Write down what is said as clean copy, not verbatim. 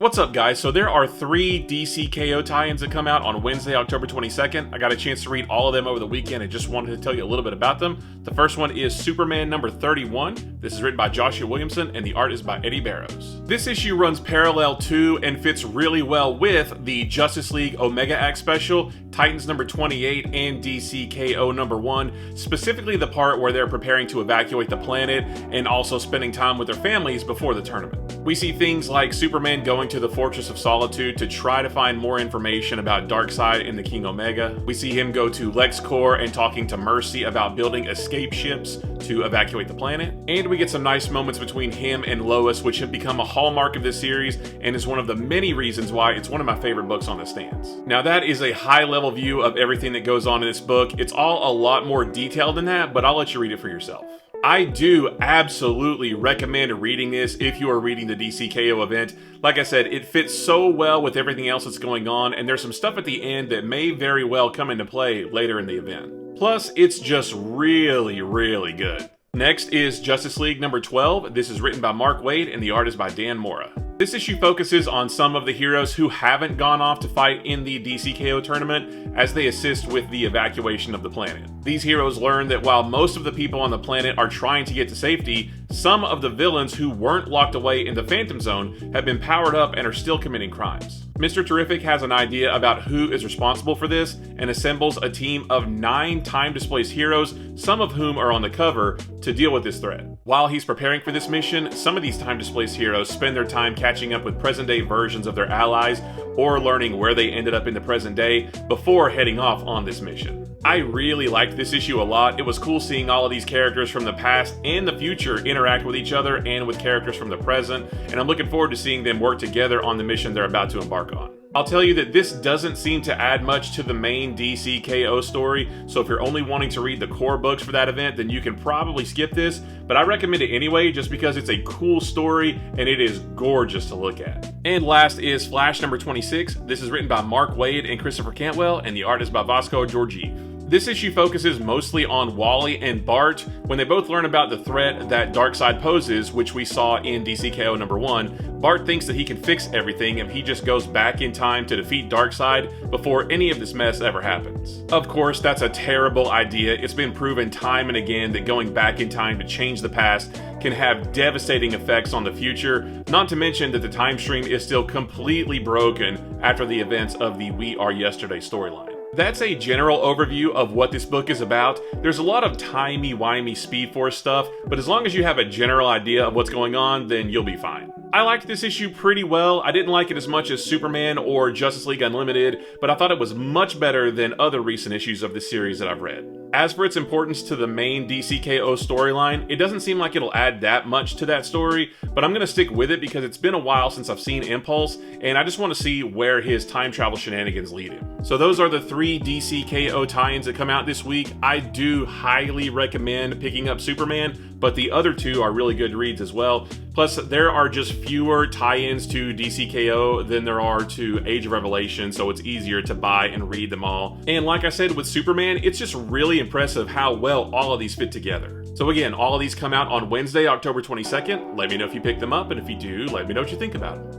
What's up, guys? So there are 3 DC KO tie-ins that come out on Wednesday, October 22nd. I got a chance to read all of them over the weekend and just wanted to tell you a little bit about them. The first one is Superman number 31. This is written by Joshua Williamson and the art is by Eddie Barrows. This issue runs parallel to and fits really well with the Justice League Omega Act special, Titans number 28 and DC KO number 1, specifically the part where they're preparing to evacuate the planet and also spending time with their families before the tournament. We see things like Superman going to the Fortress of Solitude to try to find more information about Darkseid and the King Omega. We see him go to LexCorp and talking to Mercy about building escape ships to evacuate the planet. And we get some nice moments between him and Lois, which have become a hallmark of this series and is one of the many reasons why it's one of my favorite books on the stands. Now that is a high-level view of everything that goes on in this book. It's all a lot more detailed than that, but I'll let you read it for yourself. I do absolutely recommend reading this if you are reading the DC KO event. Like I said, it fits so well with everything else that's going on, and there's some stuff at the end that may very well come into play later in the event. Plus, it's just really, really good. Next is Justice League number 12. This is written by Mark Waid and the art is by Dan Mora. This issue focuses on some of the heroes who haven't gone off to fight in the DC KO tournament as they assist with the evacuation of the planet. These heroes learn that while most of the people on the planet are trying to get to safety, some of the villains who weren't locked away in the Phantom Zone have been powered up and are still committing crimes. Mr. Terrific has an idea about who is responsible for this and assembles a team of 9 time-displaced heroes, some of whom are on the cover, to deal with this threat. While he's preparing for this mission, some of these time-displaced heroes spend their time catching up with present-day versions of their allies or learning where they ended up in the present day before heading off on this mission. I really liked this issue a lot. It was cool seeing all of these characters from the past and the future interact with each other and with characters from the present, and I'm looking forward to seeing them work together on the mission they're about to embark on. I'll tell you that this doesn't seem to add much to the main DC KO story, so if you're only wanting to read the core books for that event, then you can probably skip this, but I recommend it anyway just because it's a cool story and it is gorgeous to look at. And last is Flash number 26. This is written by Mark Waid and Christopher Cantwell, and the art is by Vasco Georgi. This issue focuses mostly on Wally and Bart when they both learn about the threat that Darkseid poses, which we saw in DC KO number 1. Bart thinks that he can fix everything and he just goes back in time to defeat Darkseid before any of this mess ever happens. Of course, that's a terrible idea. It's been proven time and again that going back in time to change the past can have devastating effects on the future, not to mention that the time stream is still completely broken after the events of the We Are Yesterday storyline. That's a general overview of what this book is about. There's a lot of timey-wimey Speed Force stuff, but as long as you have a general idea of what's going on, then you'll be fine. I liked this issue pretty well. I didn't like it as much as Superman or Justice League Unlimited, but I thought it was much better than other recent issues of this series that I've read. As for its importance to the main DC KO storyline, it doesn't seem like it'll add that much to that story, but I'm gonna stick with it because it's been a while since I've seen Impulse, and I just want to see where his time travel shenanigans lead him. So those are the 3 DC KO tie-ins that come out this week. I do highly recommend picking up Superman, but the other 2 are really good reads as well. Plus, there are just fewer tie-ins to DC KO than there are to Age of Revelation, so it's easier to buy and read them all. And like I said with Superman, it's just really impressive how well all of these fit together. So again, all of these come out on Wednesday, October 22nd. Let me know if you pick them up, and if you do, let me know what you think about them.